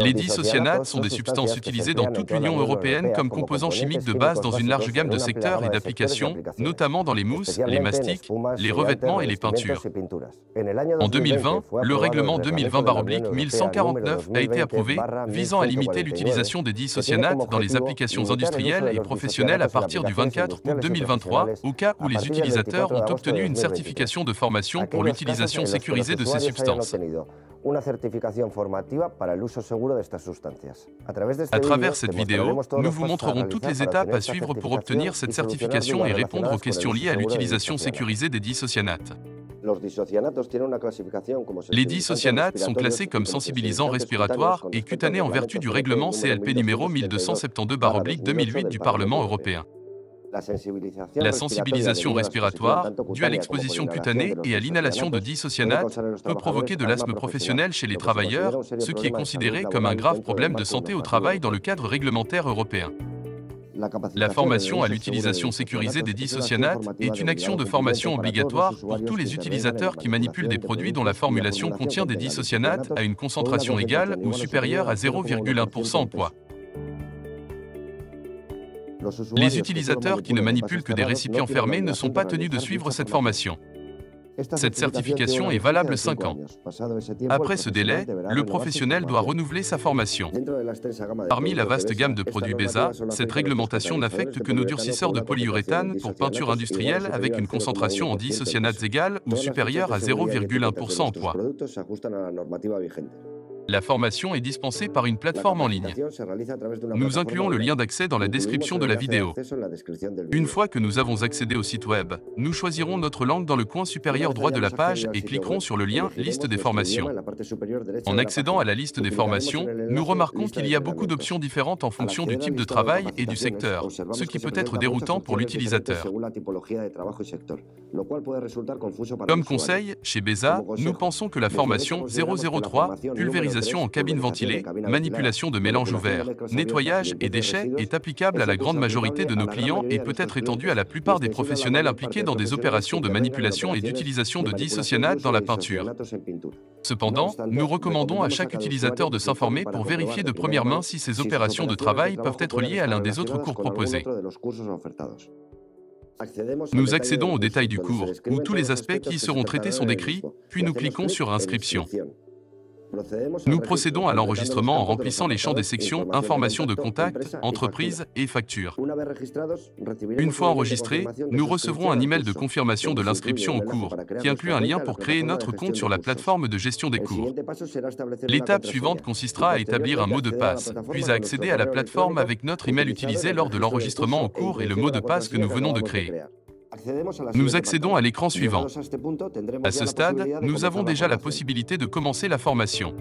Les diisocyanate sont des substances utilisées dans toute l'Union européenne comme composants chimiques de base dans une large gamme de secteurs et d'applications, notamment dans les mousses, les mastiques, les revêtements et les peintures. En 2020, le règlement 2020/1149 a été approuvé, visant à limiter l'utilisation des diisocyanates dans les applications industrielles et professionnelles à partir du 24 août 2023, au cas où les utilisateurs ont obtenu une certification de formation pour l'utilisation sécurisée de ces substances. À travers cette vidéo, nous vous montrerons toutes les étapes à suivre pour obtenir cette certification et répondre aux questions liées à l'utilisation sécurisée des diisocyanates. Les diisocyanates sont classés comme sensibilisants respiratoires et cutanés en vertu du règlement CLP numéro 1272/2008 du Parlement européen. La sensibilisation respiratoire, due à l'exposition cutanée et à l'inhalation de diisocyanates, peut provoquer de l'asthme professionnel chez les travailleurs, ce qui est considéré comme un grave problème de santé au travail dans le cadre réglementaire européen. La formation à l'utilisation sécurisée des diisocyanates est une action de formation obligatoire pour tous les utilisateurs qui manipulent des produits dont la formulation contient des diisocyanates à une concentration égale ou supérieure à 0,1% en poids. Les utilisateurs qui ne manipulent que des récipients fermés ne sont pas tenus de suivre cette formation. Cette certification est valable 5 ans. Après ce délai, le professionnel doit renouveler sa formation. Parmi la vaste gamme de produits BESA, cette réglementation n'affecte que nos durcisseurs de polyuréthane pour peinture industrielle avec une concentration en diisocyanates égale ou supérieure à 0,1% en poids. La formation est dispensée par une plateforme en ligne. Nous incluons le lien d'accès dans la description de la vidéo. Une fois que nous avons accédé au site web, nous choisirons notre langue dans le coin supérieur droit de la page et cliquerons sur le lien « Liste des formations ». En accédant à la liste des formations, nous remarquons qu'il y a beaucoup d'options différentes en fonction du type de travail et du secteur, ce qui peut être déroutant pour l'utilisateur. Comme conseil, chez BESA, nous pensons que la formation 003, pulvérisation en cabine ventilée, manipulation de mélanges ouverts, nettoyage et déchets est applicable à la grande majorité de nos clients et peut être étendue à la plupart des professionnels impliqués dans des opérations de manipulation et d'utilisation de diisocyanates dans la peinture. Cependant, nous recommandons à chaque utilisateur de s'informer pour vérifier de première main si ces opérations de travail peuvent être liées à l'un des autres cours proposés. Nous accédons aux détails du cours, où tous les aspects qui y seront traités sont décrits, puis nous cliquons sur Inscription. Nous procédons à l'enregistrement en remplissant les champs des sections Informations de contact, Entreprise et Facture. Une fois enregistrés, nous recevrons un email de confirmation de l'inscription au cours, qui inclut un lien pour créer notre compte sur la plateforme de gestion des cours. L'étape suivante consistera à établir un mot de passe, puis à accéder à la plateforme avec notre email utilisé lors de l'enregistrement au cours et le mot de passe que nous venons de créer. Nous accédons à l'écran suivant. À ce stade, nous avons déjà la possibilité de commencer la formation.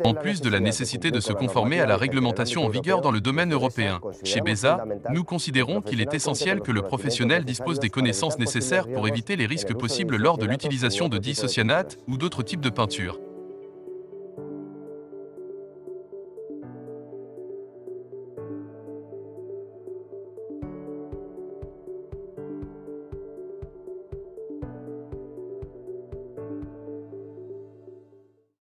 En plus de la nécessité de se conformer à la réglementation en vigueur dans le domaine européen, chez BESA, nous considérons qu'il est essentiel que le professionnel dispose des connaissances nécessaires pour éviter les risques possibles lors de l'utilisation de diisocyanates ou d'autres types de peintures.